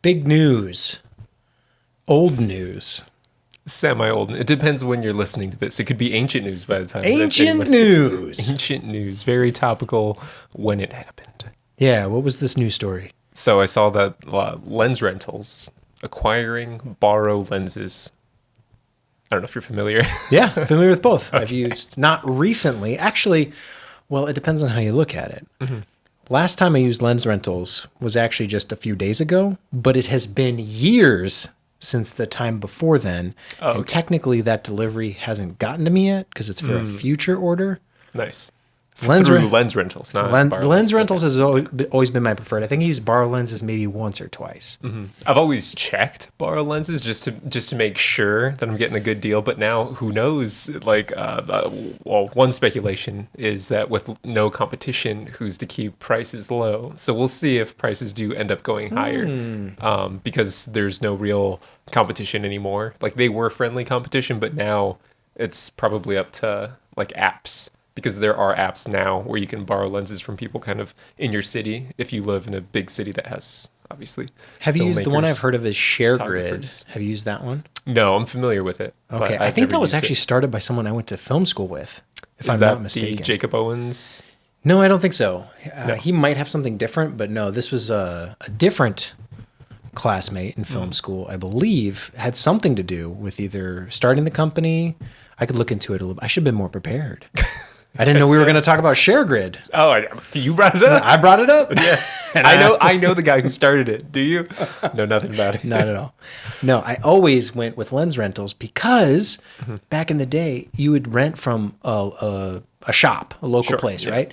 Big news. Old news. Semi-old. It depends when you're listening to this. It could be ancient news by the time. Ancient news. Ancient news. Very topical when it happened. Yeah, what was this news story? So I saw that LensRentals acquiring BorrowLenses. I don't know if you're familiar. Yeah, familiar with both. Okay. I've used, not recently. Actually, well, it depends on how you look at it. Mm-hmm. Last time I used LensRentals was actually just a few days ago, but it has been years since the time before then. Oh, okay. And technically that delivery hasn't gotten to me yet because it's for a future order. Nice. Through LensRentals, not LensRentals has always been my preferred. I think I used BorrowLenses maybe once or twice. Mm-hmm. I've always checked BorrowLenses just to make sure that I'm getting a good deal. But now, who knows? Like, well, one speculation is that with no competition, who's to keep prices low? So we'll see if prices do end up going higher, because there's no real competition anymore. Like, they were friendly competition, but now it's probably up to like apps. Because there are apps now where you can borrow lenses from people kind of in your city if you live in a big city that has, obviously, Have you used the one I've heard of as ShareGrid? Have you used that one? No, I'm familiar with it. Okay, I think that was actually started by someone I went to film school with, if I'm not mistaken. The Jacob Owens? No, I don't think so. No. He might have something different, but no, this was a different classmate in film school, I believe, had something to do with either starting the company. I could look into it a little. I should have been more prepared. I didn't know we were going to talk about ShareGrid. Oh, you brought it up. I brought it up. Yeah, I know the guy who started it. Do you? Know nothing about it. Not at all. No, I always went with LensRentals because back in the day, you would rent from a shop, a local place, right?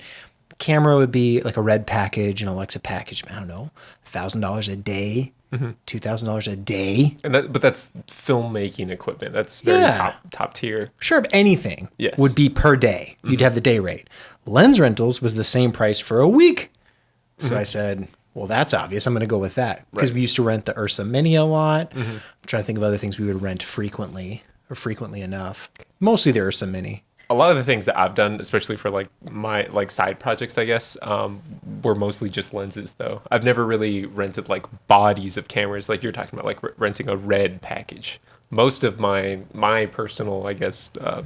Camera would be like a Red package, an Alexa package. I don't know, $1,000 a day. $2,000 a day. But that's filmmaking equipment. That's very top tier. Sure, but anything would be per day. You'd have the day rate. LensRentals was the same price for a week. So I said, well, that's obvious. I'm going to go with that. Because we used to rent the Ursa Mini a lot. I'm trying to think of other things we would rent frequently or frequently enough. Mostly the Ursa Mini. A lot of the things that I've done, especially for like my side projects, I guess, were mostly just lenses though. I've never really rented like bodies of cameras like you're talking about, like renting a Red package. Most of my personal, I guess, I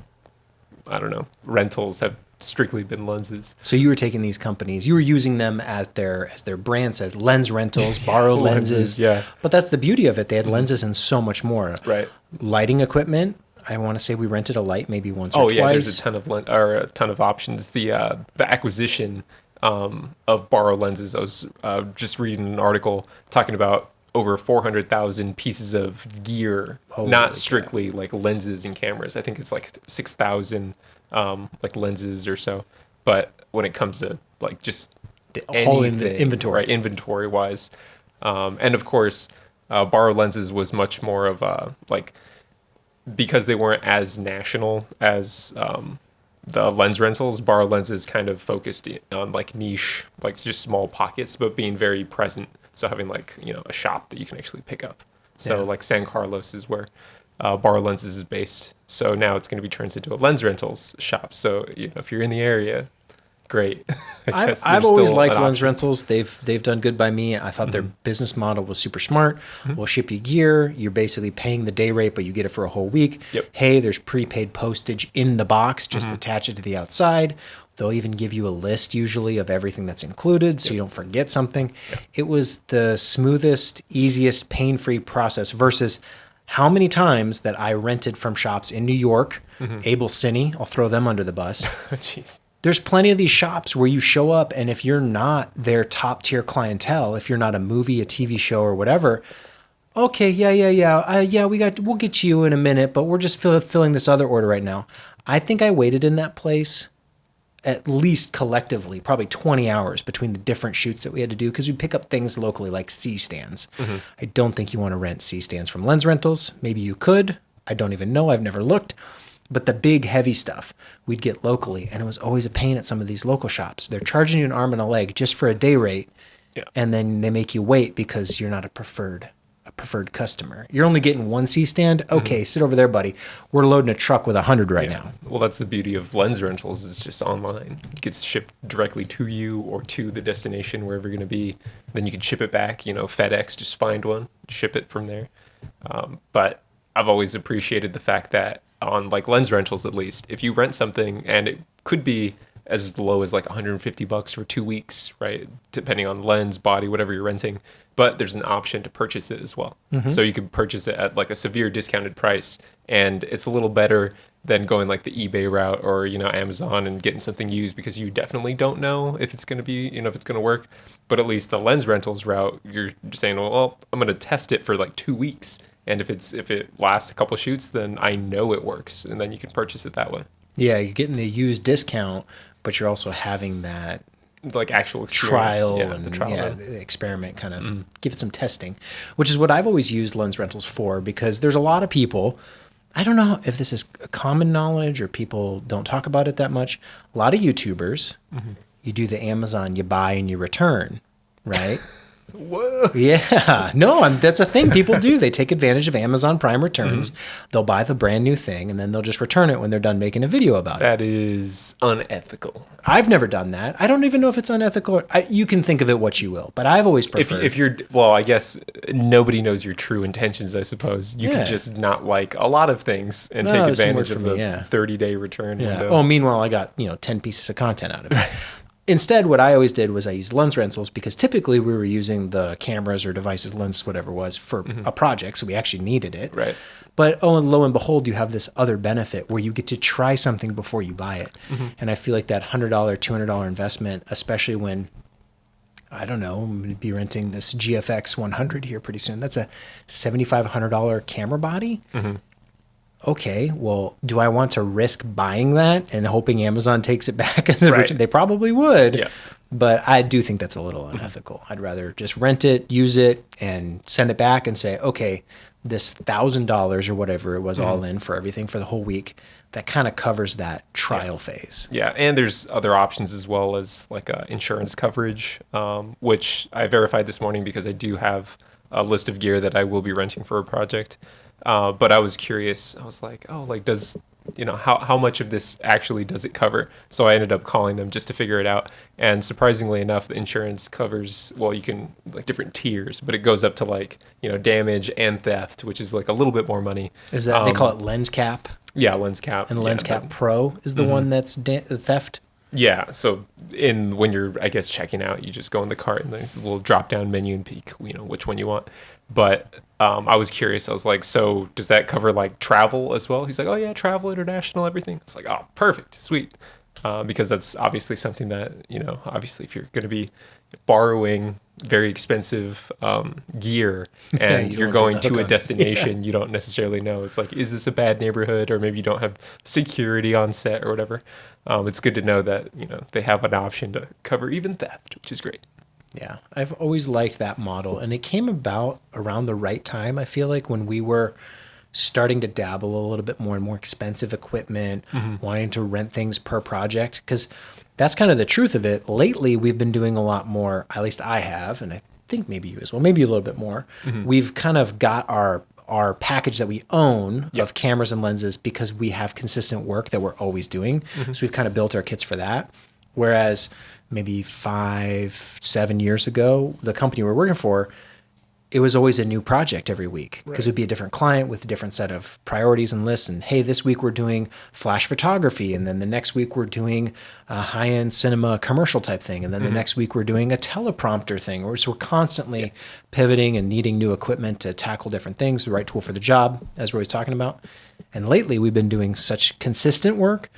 don't know, rentals have strictly been lenses. So you were taking these companies, you were using them as their brand says, LensRentals, BorrowLenses. Yeah. But that's the beauty of it. They had lenses and so much more. Right. Lighting equipment. I want to say we rented a light maybe once or twice. Oh yeah, there's a ton of options. The acquisition of BorrowLenses. I was just reading an article talking about over 400,000 pieces of gear, not strictly like lenses and cameras. I think it's like 6,000 like lenses or so. But when it comes to like just the whole inventory, right, inventory wise, and of course, BorrowLenses was much more of a like. Because they weren't as national as the LensRentals, BorrowLenses kind of focused on like niche, like just small pockets, but being very present. So having like, a shop that you can actually pick up. So like San Carlos is where BorrowLenses is based. So now it's going to be turned into a LensRentals shop. So if you're in the area, great. I've always liked LensRentals. They've done good by me. I thought their business model was super smart. We'll ship you gear. You're basically paying the day rate, but you get it for a whole week. Yep. Hey, there's prepaid postage in the box. Just attach it to the outside. They'll even give you a list usually of everything that's included so you don't forget something. Yep. It was the smoothest, easiest, pain-free process versus how many times that I rented from shops in New York, Able Cine, I'll throw them under the bus. Jeez. There's plenty of these shops where you show up, and if you're not their top tier clientele, if you're not a movie, a TV show, or whatever, okay, we'll get you in a minute, but we're just filling this other order right now. I think I waited in that place at least collectively, probably 20 hours between the different shoots that we had to do because we pick up things locally like C-stands. I don't think you want to rent C-stands from LensRentals. Maybe you could. I don't even know. I've never looked. But the big, heavy stuff we'd get locally, and it was always a pain at some of these local shops. They're charging you an arm and a leg just for a day rate, and then they make you wait because you're not a preferred preferred customer. You're only getting one C-stand. Okay, sit over there, buddy. We're loading a truck with 100 right now. Well, that's the beauty of LensRentals. It's just online. It gets shipped directly to you or to the destination, wherever you're going to be. Then you can ship it back. FedEx, just find one, ship it from there. But I've always appreciated the fact that on like LensRentals, at least, if you rent something, and it could be as low as like $150 for 2 weeks, right? Depending on lens, body, whatever you're renting. But there's an option to purchase it as well. So you can purchase it at like a severe discounted price. And it's a little better than going like the eBay route or, Amazon and getting something used, because you definitely don't know if it's going to be, if it's going to work. But at least the LensRentals route, you're saying, well, I'm going to test it for like 2 weeks. And if it lasts a couple of shoots, then I know it works. And then you can purchase it that way. Yeah, you're getting the used discount, but you're also having that like actual experience. The experiment, kind of give it some testing, which is what I've always used LensRentals for, because there's a lot of people, I don't know if this is common knowledge or people don't talk about it that much. A lot of YouTubers, you do the Amazon, you buy and you return, right? Whoa. Yeah, no, that's a thing people do. They take advantage of Amazon Prime returns. They'll buy the brand new thing and then they'll just return it when they're done making a video about it. That is unethical. I've never done that. I don't even know if it's unethical. You can think of it what you will, but I've always preferred. If you're, well, I guess nobody knows your true intentions, I suppose. You can just not like a lot of things and take advantage of the 30-day return window. Oh, meanwhile, I got 10 pieces of content out of it. Instead, what I always did was I used LensRentals, because typically we were using the cameras or devices, lens, whatever it was, for a project, so we actually needed it. Right. But and lo and behold, you have this other benefit where you get to try something before you buy it. And I feel like that $100, $200 investment, especially when, I don't know, I'm going to be renting this GFX 100 here pretty soon. That's a $7,500 camera body. Okay, well, do I want to risk buying that and hoping Amazon takes it back as a return? They probably would. Yeah. But I do think that's a little unethical. I'd rather just rent it, use it, and send it back and say, okay, this $1,000 or whatever it was all in for everything for the whole week, that kind of covers that trial phase. Yeah, and there's other options as well, as like insurance coverage, which I verified this morning because I do have a list of gear that I will be renting for a project. But I was curious. I was like, does, how much of this actually does it cover? So I ended up calling them just to figure it out. And surprisingly enough, the insurance covers, well, you can like different tiers, but it goes up to like, damage and theft, which is like a little bit more money. Is that, they call it Lens Cap? Yeah, Lens Cap. And Lens Cap Pro is the one that's theft? Yeah, so when you're, I guess, checking out, you just go in the cart and there's a little drop-down menu and pick, which one you want. But I was curious. I was like, so does that cover like travel as well? He's like, oh yeah, travel, international, everything. I was like, oh, perfect, sweet. Because that's obviously something that, obviously if you're going to be borrowing very expensive gear and you're going to a destination you don't necessarily know. It's like, is this a bad neighborhood, or maybe you don't have security on set or whatever. It's good to know that, they have an option to cover even theft, which is great. Yeah, I've always liked that model, and it came about around the right time. I feel like when we were starting to dabble a little bit more and more expensive equipment, wanting to rent things per project, because that's kind of the truth of it. Lately, we've been doing a lot more, at least I have, and I think maybe you as well, maybe a little bit more. We've kind of got our package that we own of cameras and lenses because we have consistent work that we're always doing. So we've kind of built our kits for that. Whereas maybe 5-7 years ago, the company we're working for, it was always a new project every week, because it would be a different client with a different set of priorities and lists. And hey, this week we're doing flash photography, and then the next week we're doing a high-end cinema commercial type thing, and then the next week we're doing a teleprompter thing. So we're constantly pivoting and needing new equipment to tackle different things, the right tool for the job, as Roy's talking about. And lately we've been doing such consistent work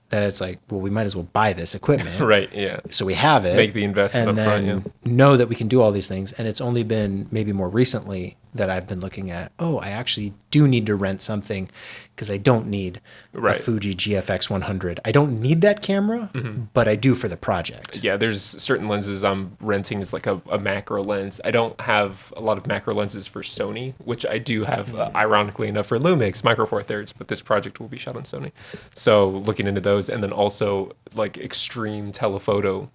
that it's like, well, we might as well buy this equipment. Right, yeah. So we have it. Make the investment and up front, then know that we can do all these things. And it's only been maybe more recently that I've been looking at, I actually do need to rent something, because I don't need a Fuji GFX 100. I don't need that camera, but I do for the project. Yeah, there's certain lenses I'm renting as like a macro lens. I don't have a lot of macro lenses for Sony, which I do have, ironically enough, for Lumix Micro Four Thirds, but this project will be shot on Sony. So looking into those, and then also like extreme telephoto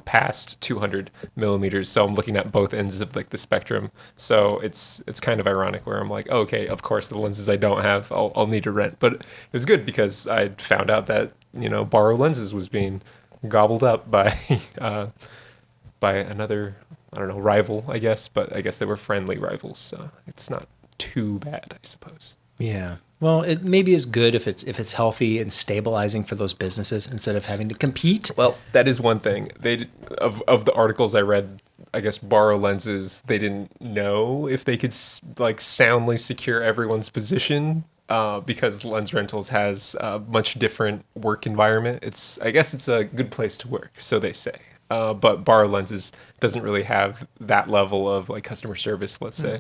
past 200 millimeters. So I'm looking at both ends of like the spectrum. So it's kind of ironic where I'm like, oh, okay, of course the lenses I don't have, I'll need to rent. But it was good because I found out that BorrowLenses was being gobbled up by by another, I don't know, rival, I guess. But I guess they were friendly rivals, so it's not too bad, I suppose. Yeah. Well, it maybe is good if it's healthy and stabilizing for those businesses instead of having to compete. Well, that is one thing. Of the articles I read, I guess BorrowLenses, they didn't know if they could like soundly secure everyone's position because LensRentals has a much different work environment. I guess it's a good place to work, so they say. But BorrowLenses doesn't really have that level of like customer service, let's say.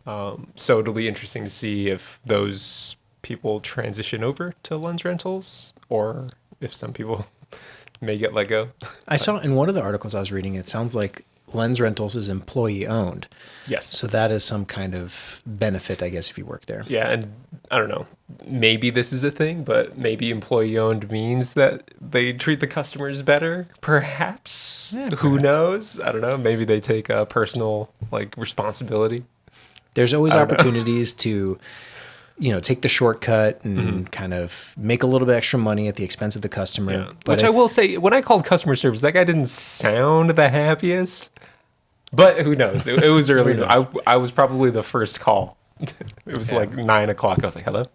So it'll be interesting to see if those people transition over to LensRentals or if some people may get let go. I saw in one of the articles I was reading, it sounds like LensRentals is employee owned. Yes. So that is some kind of benefit, I guess, if you work there. Yeah, and I don't know, maybe this is a thing, but maybe employee owned means that they treat the customers better, perhaps. Yeah, Who knows? I don't know. Maybe they take a personal like responsibility. There's always opportunities to, take the shortcut and kind of make a little bit extra money at the expense of the customer. Yeah. But Which I will say, when I called customer service, that guy didn't sound the happiest. But who knows? It was early. I was probably the first call. It was like 9 o'clock. I was like, hello?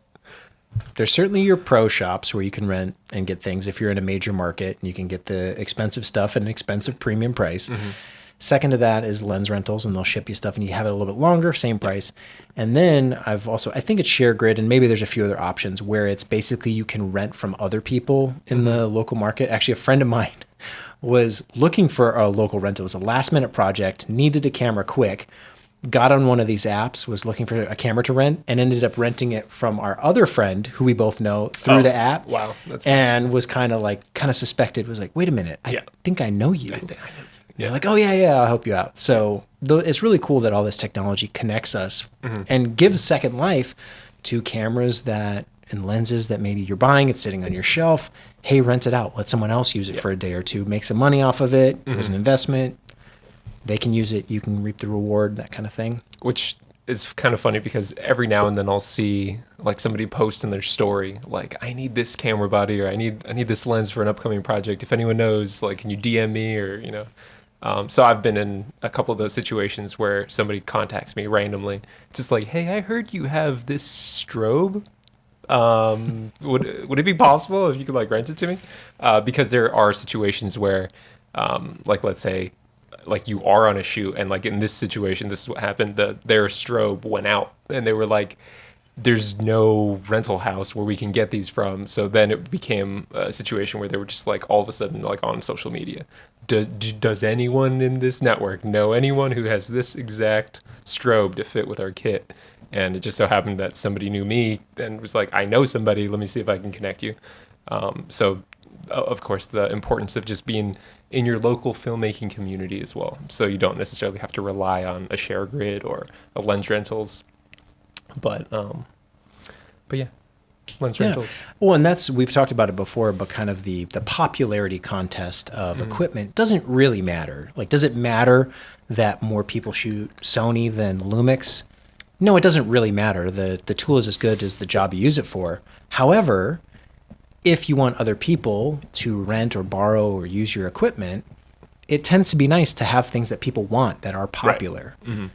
There's certainly your pro shops where you can rent and get things if you're in a major market and you can get the expensive stuff at an expensive premium price. Second to that is LensRentals, and they'll ship you stuff and you have it a little bit longer, same price. And then I think it's ShareGrid, and maybe there's a few other options where it's basically you can rent from other people in the local market. Actually, a friend of mine was looking for a local rental. It was a last minute project, needed a camera quick, got on one of these apps, was looking for a camera to rent, and ended up renting it from our other friend who we both know through the app. Wow. That's and was kind of suspected, was like, wait a minute, I think I know you. I know you. They're like, oh, yeah, I'll help you out. So it's really cool that all this technology connects us and gives second life to cameras and lenses that maybe you're buying, it's sitting on your shelf. Hey, rent it out. Let someone else use it for a day or two. Make some money off of it. It was an investment. They can use it. You can reap the reward, that kind of thing. Which is kind of funny because every now and then I'll see like somebody post in their story, like, I need this camera body or I need this lens for an upcoming project. If anyone knows, like, can you DM me or. So I've been in a couple of those situations where somebody contacts me randomly, just like, hey, I heard you have this strobe. Would it be possible if you could like rent it to me? Because there are situations where, like, let's say, like you are on a shoot and like in this situation, this is what happened. Their strobe went out and they were like, there's no rental house where we can get these from. So then it became a situation where they were just like all of a sudden like on social media. Does anyone in this network know anyone who has this exact strobe to fit with our kit? And it just so happened that somebody knew me and was like, I know somebody, let me see if I can connect you. So of course the importance of just being in your local filmmaking community as well. So you don't necessarily have to rely on a ShareGrid or a LensRentals. But yeah, LensRentals. Yeah. Well, and we've talked about it before, but kind of the popularity contest of equipment doesn't really matter. Like, does it matter that more people shoot Sony than Lumix? No, it doesn't really matter. The tool is as good as the job you use it for. However, if you want other people to rent or borrow or use your equipment, it tends to be nice to have things that people want that are popular. Right.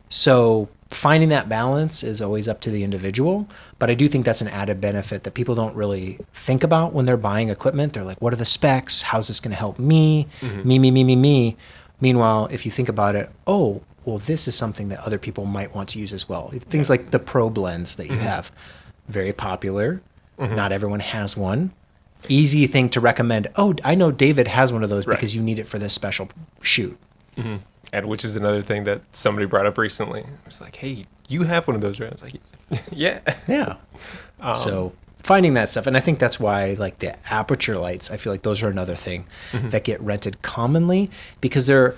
So finding that balance is always up to the individual, but I do think that's an added benefit that people don't really think about when they're buying equipment. They're like, what are the specs? How's this going to help me? Me. Meanwhile, if you think about it, oh, well, this is something that other people might want to use as well. Things like the probe lens that you have, very popular. Not everyone has one. Easy thing to recommend. Oh, I know David has one of those because you need it for this special shoot. And which is another thing that somebody brought up recently. It was like, hey, you have one of those, right? I was like, yeah. Yeah. So finding that stuff. And I think that's why like the aperture lights, I feel like those are another thing that get rented commonly because they're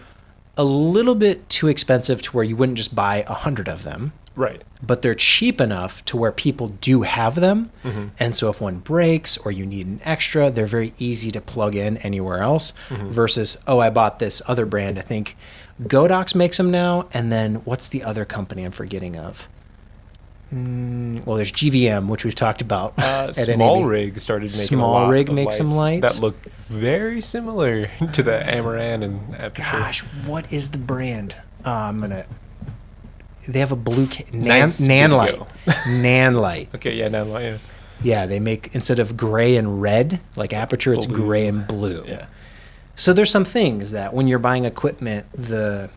a little bit too expensive to where you wouldn't just buy 100 of them. Right. But they're cheap enough to where people do have them. And so if one breaks or you need an extra, they're very easy to plug in anywhere else versus, oh, I bought this other brand. I think Godox makes them now. And then what's the other company I'm forgetting of? Well, there's GVM, which we've talked about. Small Rig started making Small a lot Rig of makes some lights that look very similar to the Amaran and Aperture. Gosh, what is the brand? They have a blue Nice Nan video. light. Nan light. Okay, yeah, now, yeah. Yeah, they make, instead of gray and red, like Aperture, it's blue. gray and blue. Yeah. So there's some things that when you're buying equipment, the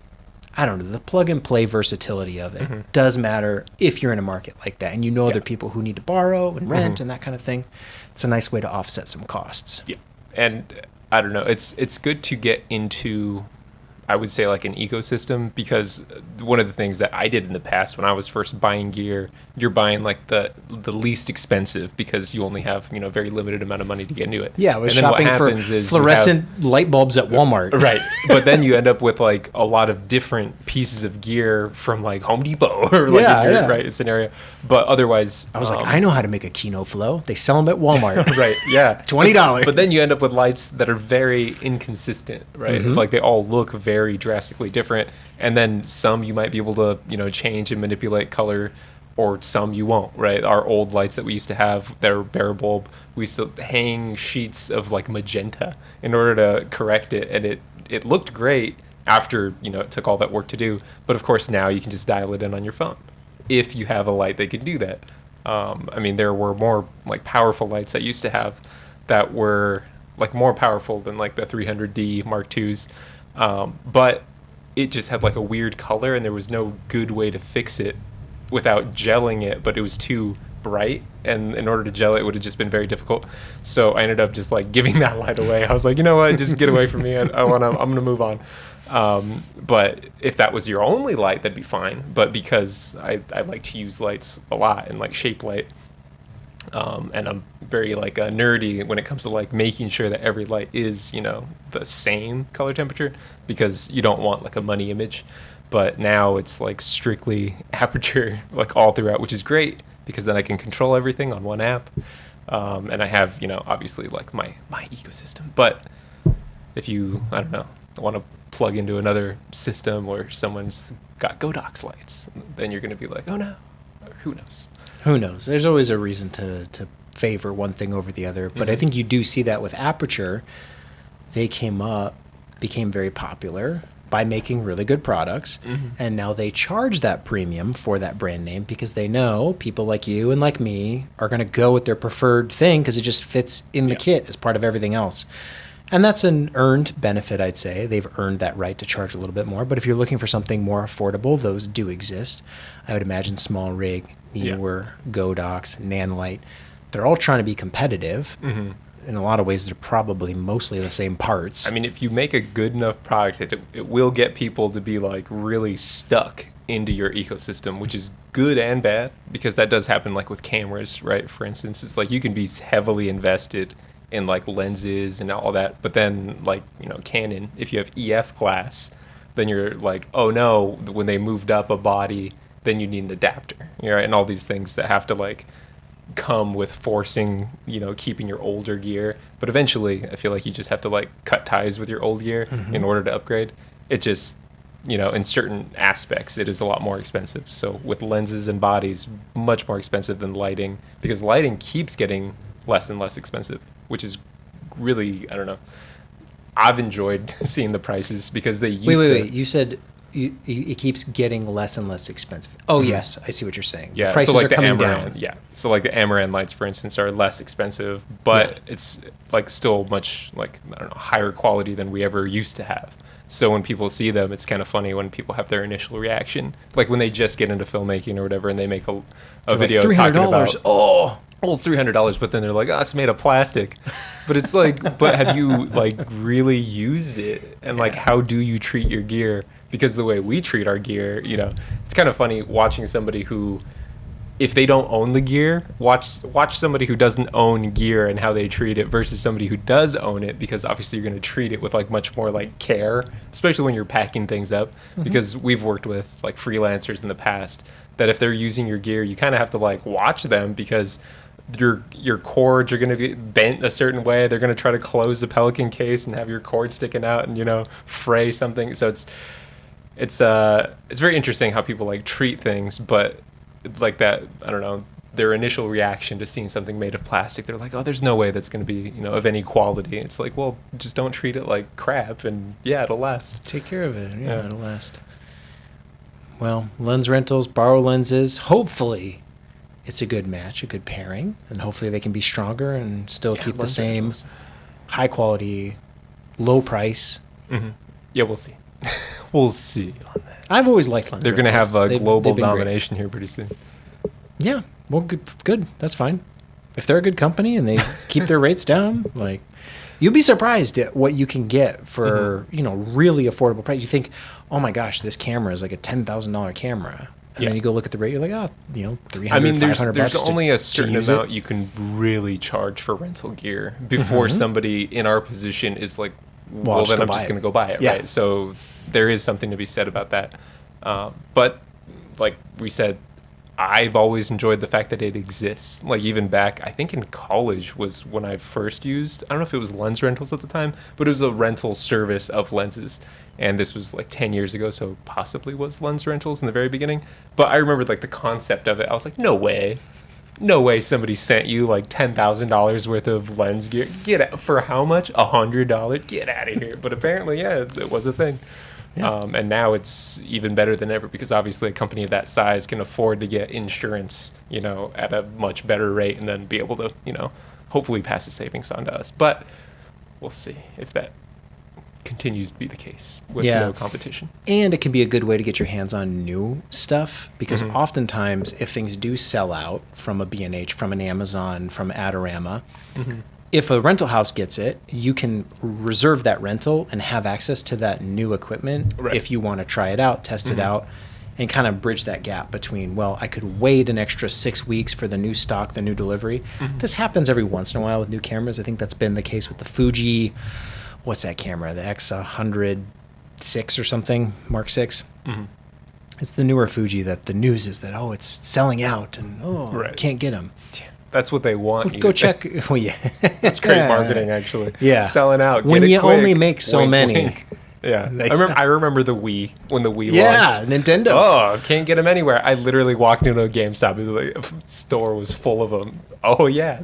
plug and play versatility of it does matter if you're in a market like that and you know other people who need to borrow and rent and that kind of thing. It's a nice way to offset some costs. Yeah. And I don't know, it's good to get into, I would say, like an ecosystem, because one of the things that I did in the past when I was first buying gear, you're buying like the least expensive because you only have, a very limited amount of money to get into it. Yeah, I was And then what shopping for happens is fluorescent light bulbs at Walmart. Right. But then you end up with like a lot of different pieces of gear from like Home Depot or like right scenario. But otherwise, I was like, I know how to make a Kino Flow. They sell them at Walmart. right. Yeah. $20. But then you end up with lights that are very inconsistent, right? Like they all look very drastically different. And then some you might be able to, change and manipulate color, or some you won't, right? Our old lights that we used to have that are bare bulb, we used to hang sheets of like magenta in order to correct it. And it looked great after, it took all that work to do. But of course now you can just dial it in on your phone if you have a light that can do that. There were more like powerful lights that used to have that were like more powerful than like the 300D Mark IIs. But it just had like a weird color and there was no good way to fix it without gelling it, but it was too bright, and in order to gel it would have just been very difficult. So I ended up just like giving that light away. I was like, you know what, just get away from me. I'm gonna move on. But if that was your only light, that'd be fine. But because I like to use lights a lot and like shape light, and I'm very like nerdy when it comes to like making sure that every light is, the same color temperature, because you don't want like a money image. But now it's like strictly Aperture like all throughout, which is great because then I can control everything on one app. And I have, obviously like my ecosystem. But if you, I don't know, want to plug into another system where someone's got Godox lights, then you're going to be like, oh no, or who knows? Who knows? There's always a reason to favor one thing over the other. But I think you do see that with Aperture. They became very popular by making really good products. And now they charge that premium for that brand name because they know people like you and like me are going to go with their preferred thing because it just fits in the kit as part of everything else. And that's an earned benefit, I'd say. They've earned that right to charge a little bit more. But if you're looking for something more affordable, those do exist. I would imagine Small Rig, Neewer, Godox, Nanlite, they're all trying to be competitive. In a lot of ways, they're probably mostly the same parts. If you make a good enough product, it will get people to be like really stuck into your ecosystem, which is good and bad, because that does happen like with cameras, right? For instance, it's like you can be heavily invested in like lenses and all that, but then like, Canon, if you have EF class, then you're like, oh no, when they moved up a body, then you need an adapter, right? And all these things that have to like come with forcing, keeping your older gear. But eventually I feel like you just have to like cut ties with your old gear in order to upgrade. It just, in certain aspects it is a lot more expensive. So with lenses and bodies, much more expensive than lighting, because lighting keeps getting less and less expensive, which is really, I don't know. I've enjoyed seeing the prices because they used to. Wait. You said it keeps getting less and less expensive. Oh, yes. I see what you're saying. Yeah, the prices so like are coming the Amaran, down. Yeah. So like the Amaran lights, for instance, are less expensive, but it's like still much like, I don't know, higher quality than we ever used to have. So when people see them, it's kind of funny when people have their initial reaction. Like when they just get into filmmaking or whatever and they make a video like talking about, oh, well, it's $300, but then they're like, oh, it's made of plastic. But it's like, but have you like really used it? And like, how do you treat your gear? Because the way we treat our gear, it's kind of funny watching somebody who if they don't own the gear, watch somebody who doesn't own gear and how they treat it versus somebody who does own it, because obviously you're going to treat it with like much more like care, especially when you're packing things up. Because we've worked with like freelancers in the past that if they're using your gear, you kind of have to like watch them, because your cords are going to be bent a certain way. They're going to try to close the Pelican case and have your cord sticking out and, you know, fray something. So it's very interesting how people like treat things, but like that, I don't know, their initial reaction to seeing something made of plastic, they're like, oh, there's no way that's going to be, you know, of any quality. It's like, well, just don't treat it like crap, and yeah, it'll last. Take care of it. Yeah, it'll last. Well, LensRentals, BorrowLenses, hopefully it's a good match, a good pairing, and hopefully they can be stronger and still keep the same high quality, low price. Yeah, we'll see. We'll see on that. I've always liked LensRentals. They're going to have a global domination here pretty soon. Yeah, well, good. That's fine. If they're a good company and they keep their rates down, like, you'll be surprised at what you can get for, you know, really affordable price. You think, oh my gosh, this camera is like a $10,000 camera. And then you go look at the rate, you're like, oh, you know, $300, I mean, there's $500 only a certain amount you can really charge for rental gear before somebody in our position is like, well then I'm just going to go buy it, right? So there is something to be said about that. But like we said, I've always enjoyed the fact that it exists. Like even back, I think in college was when I first used, I don't know if it was LensRentals at the time, but it was a rental service of lenses. And this was like 10 years ago, so possibly was LensRentals in the very beginning. But I remember like the concept of it. I was like, no way somebody sent you like $10,000 worth of lens gear. Get out for how much? $100? Get out of here. But apparently, yeah, it was a thing. Yeah. And now it's even better than ever, because obviously a company of that size can afford to get insurance, you know, at a much better rate, and then be able to, you know, hopefully pass the savings on to us. But we'll see if that continues to be the case with no competition. And it can be a good way to get your hands on new stuff, because oftentimes if things do sell out from a B&H, from an Amazon, from Adorama, if a rental house gets it, you can reserve that rental and have access to that new equipment if you want to try it out, test it out, and kind of bridge that gap between, well, I could wait an extra 6 weeks for the new stock, the new delivery. This happens every once in a while with new cameras. I think that's been the case with the Fuji, what's that camera, the X106 or something, Mark 6. It's the newer Fuji that the news is that, oh, it's selling out and, can't get them. That's what they want. Go check. Well, yeah. That's great marketing, actually. Yeah. Selling out. When you quick. only make so many. Wink. Yeah. I remember the Wii, when the Wii launched. Yeah, Nintendo. Oh, can't get them anywhere. I literally walked into a GameStop. The store was full of them. Oh, yeah.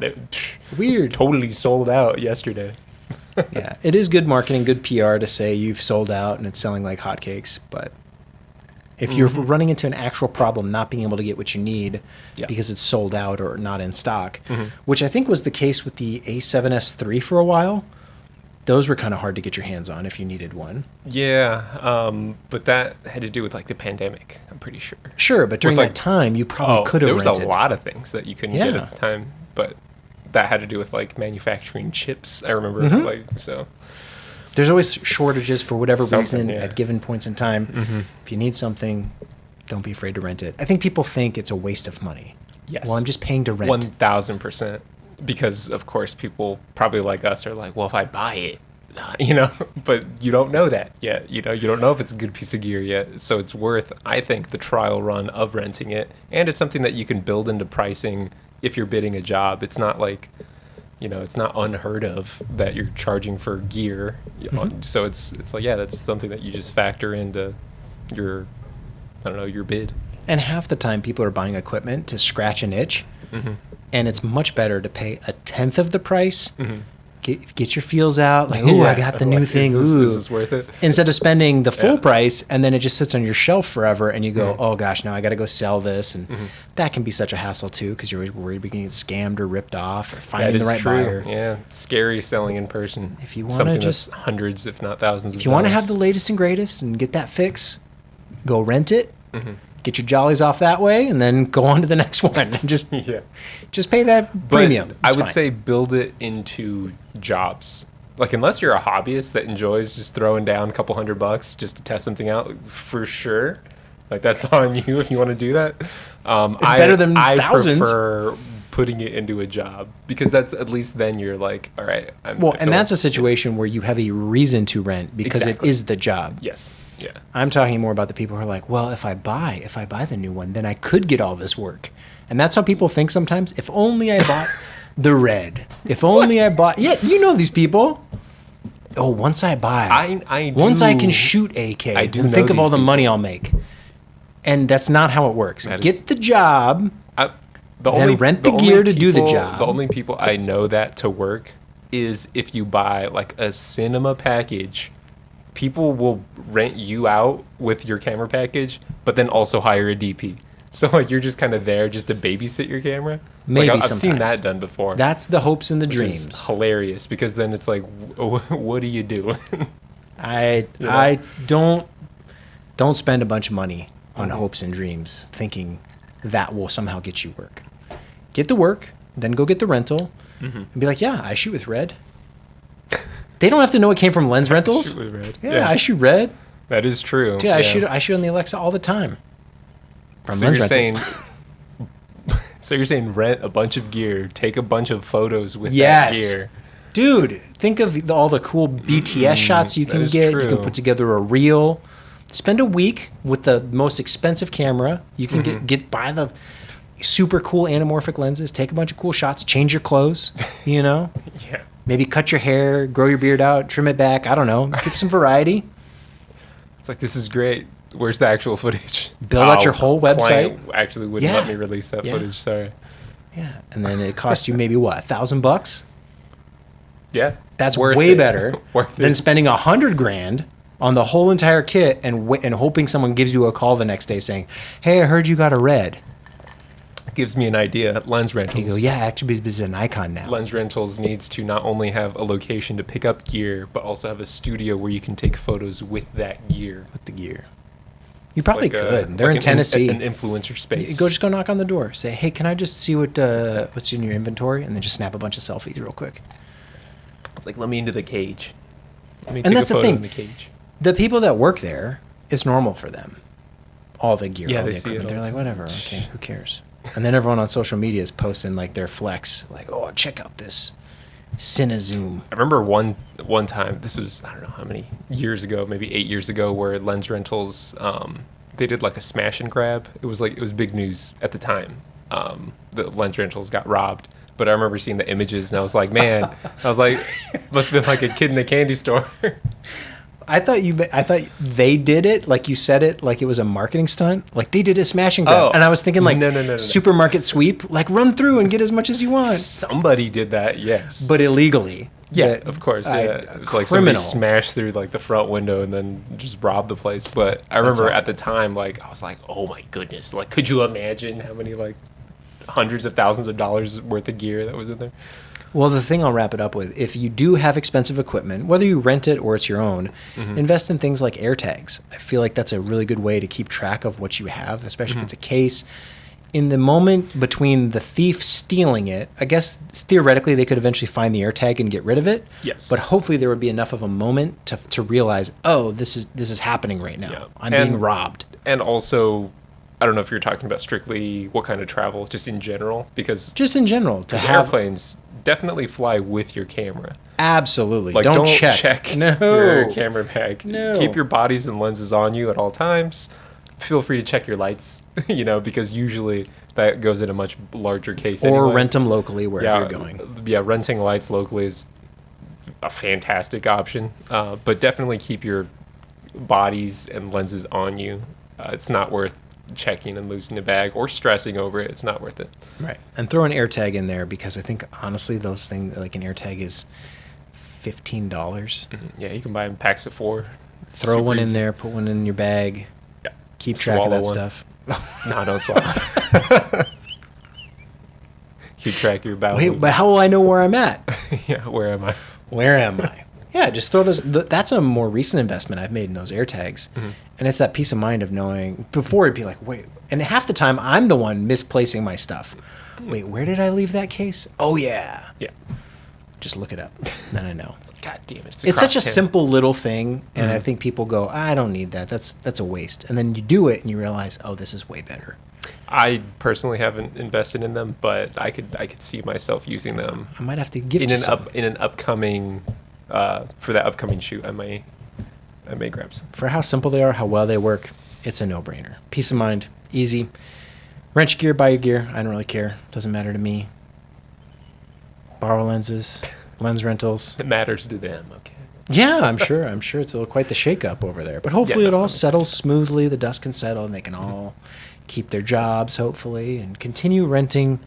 Weird. Totally sold out yesterday. Yeah. It is good marketing, good PR to say you've sold out and it's selling like hotcakes, but if you're running into an actual problem, not being able to get what you need because it's sold out or not in stock, which I think was the case with the A7S III for a while. Those were kind of hard to get your hands on if you needed one. Yeah, but that had to do with like the pandemic, I'm pretty sure. Sure, but during that time, you probably could have rented. There was a lot of things that you couldn't get at the time, but that had to do with like manufacturing chips, I remember. So there's always shortages for whatever reason at given points in time. If you need something, don't be afraid to rent it. I think people think it's a waste of money. Yes. Well, I'm just paying to rent. 1,000%. Because, of course, people probably like us are like, well, if I buy it, you know, but you don't know that yet. You know, you don't know if it's a good piece of gear yet. So it's worth, I think, the trial run of renting it. And it's something that you can build into pricing if you're bidding a job. It's not like, you know, it's not unheard of that you're charging for gear. You know? So it's like, yeah, that's something that you just factor into your, I don't know, your bid. And half the time people are buying equipment to scratch an itch. And it's much better to pay a tenth of the price, get your feels out, like, ooh, I got the new thing, this is worth it. Instead of spending the full price, and then it just sits on your shelf forever, and you go, oh gosh, now I got to go sell this, and that can be such a hassle too, because you're always worried about getting scammed or ripped off, or finding the right buyer. Yeah, scary selling in person. If you want to just hundreds, if not thousands, if you want to have the latest and greatest and get that fix, go rent it. Get your jollies off that way, and then go on to the next one. And just pay that premium. I would say build it into jobs. Like, unless you're a hobbyist that enjoys just throwing down a couple $100 just to test something out, for sure, Like, that's on you if you want to do that. It's better than thousands. I prefer putting it into a job because that's at least then you're like, all right. And that's a situation where you have a reason to rent because it is the job. Yes. Yeah. I'm talking more about the people who are like, well, if I buy the new one, then I could get all this work. And that's how people think sometimes. If only I bought the red. If only I bought. Yeah, you know these people. Oh, once I buy. Once I can shoot AK. I do then think of all the money I'll make. And that's not how it works. Get the job. Then rent the gear to do the job. The only people I know that to work is if you buy like a cinema package. People will rent you out with your camera package, but then also hire a DP. So like you're just kind of there just to babysit your camera. Maybe like, I've sometimes. seen that done before. That's the hopes and the Which dreams. is hilarious because then it's like, what do you do? I don't spend a bunch of money on hopes and dreams thinking that will somehow get you work. Get the work, then go get the rental, and be like, yeah, I shoot with red. They don't have to know it came from LensRentals. Shoot with red. Yeah, I shoot red. That is true. Dude, I shoot on the Alexa all the time. From So LensRentals. you're saying rent a bunch of gear, take a bunch of photos with that gear. Dude, think of all the cool BTS shots you can get. True. You can put together a reel. Spend a week with the most expensive camera. You can buy the super cool anamorphic lenses. Take a bunch of cool shots. Change your clothes. You know. Yeah. Maybe cut your hair, grow your beard out, trim it back. I don't know. Give some variety. It's like, this is great. Where's the actual footage? Build out your whole website. Client actually wouldn't let me release that footage. Sorry. Yeah, and then it cost you maybe what, $1,000? Yeah, That's worth way it. better than spending $100,000 on the whole entire kit and hoping someone gives you a call the next day saying, "Hey, I heard you got a red." Gives me an idea. LensRentals. You go, yeah, actually, it's an icon now. LensRentals needs to not only have a location to pick up gear, but also have a studio where you can take photos with that gear. With the gear. You probably could. They're in Tennessee. An influencer space. Just go knock on the door. Say, hey, can I just see what's in your inventory? And then just snap a bunch of selfies real quick. It's like, let me into the cage. Let me And take that's a the photo thing. in the cage. The people that work there, it's normal for them. All the gear, Yeah, all they the see it equipment. all They're the like, time. whatever, okay, who cares? And then everyone on social media is posting like their flex, like, oh, check out this CineZoom. I remember one time, this was, I don't know how many years ago, maybe 8 years ago, where LensRentals, they did like a smash and grab. It was big news at the time. The LensRentals got robbed. But I remember seeing the images and I was like, man, must have been like a kid in a candy store. I thought they did it like you said it, like it was a marketing stunt. Like they did a smash and grab, and I was thinking like no. supermarket sweep, like run through and get as much as you want. Somebody did that, yes, but illegally. Yeah, of course. Yeah, it was like somebody smashed through like the front window and then just robbed the place. But I remember at the time, like I was like, oh my goodness, like could you imagine how many like hundreds of thousands of dollars worth of gear that was in there? Well, the thing I'll wrap it up with, if you do have expensive equipment, whether you rent it or it's your own, invest in things like AirTags. I feel like that's a really good way to keep track of what you have, especially if it's a case. In the moment between the thief stealing it, I guess theoretically they could eventually find the AirTag and get rid of it. Yes. But hopefully there would be enough of a moment to realize, oh, this is happening right now. Yeah. I'm being robbed. And also, I don't know if you're talking about strictly what kind of travel, just in general, because just in general to have airplanes definitely fly with your camera. Absolutely. Like don't check no. your camera bag. No. Keep your bodies and lenses on you at all times. Feel free to check your lights, because usually that goes in a much larger case. Or anyway. rent them locally wherever you're going. Yeah, renting lights locally is a fantastic option. But definitely keep your bodies and lenses on you. It's not worth checking and losing the bag or stressing over it. It's not worth it. Right. And throw an AirTag in there because I think honestly those things, like an AirTag is $15. Yeah, you can buy them packs of 4. Throw one in there, put one in your bag. Yeah. Keep track of that stuff. No, don't swallow. Keep track of your bowel. Wait, but how will I know where I'm at? Yeah, where am I? Where am I? Yeah, just throw those. That's a more recent investment I've made in those AirTags. And it's that peace of mind of knowing, before it'd be like, wait, and half the time I'm the one misplacing my stuff. Wait, where did I leave that case? Oh, yeah. Yeah. Just look it up. Then I know. God damn it. It's such a cross camera. simple little thing, and I think people go, I don't need that. That's a waste. And then you do it, and you realize, oh, this is way better. I personally haven't invested in them, but I could see myself using them I might have to give in to some. in an upcoming for that upcoming shoot. I may grab some. For how simple they are, how well they work, it's a no-brainer. Peace of mind, easy. Rent your gear, buy your gear. I don't really care. Doesn't matter to me. BorrowLenses, LensRentals. It matters to them. Okay. Yeah, I'm sure. I'm sure it's quite the shake-up over there. But hopefully Yeah, it all honestly. settles smoothly. The dust can settle, and they can all keep their jobs, hopefully, and continue renting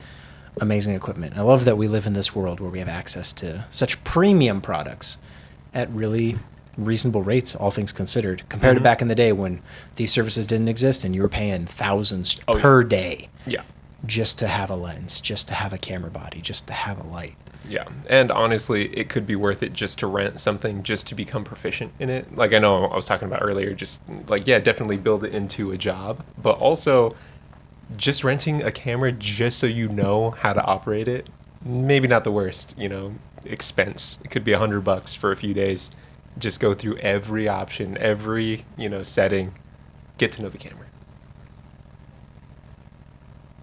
amazing equipment. I love that we live in this world where we have access to such premium products at really reasonable rates, all things considered, compared to back in the day when these services didn't exist and you were paying thousands per day Yeah. just to have a lens, just to have a camera body, just to have a light. Yeah, and honestly, it could be worth it just to rent something just to become proficient in it. Like I know I was talking about earlier, just like, yeah, definitely build it into a job, but also just renting a camera just so you know how to operate it, maybe not the worst, expense. It could be $100 for a few days. Just go through every option, every, setting, get to know the camera.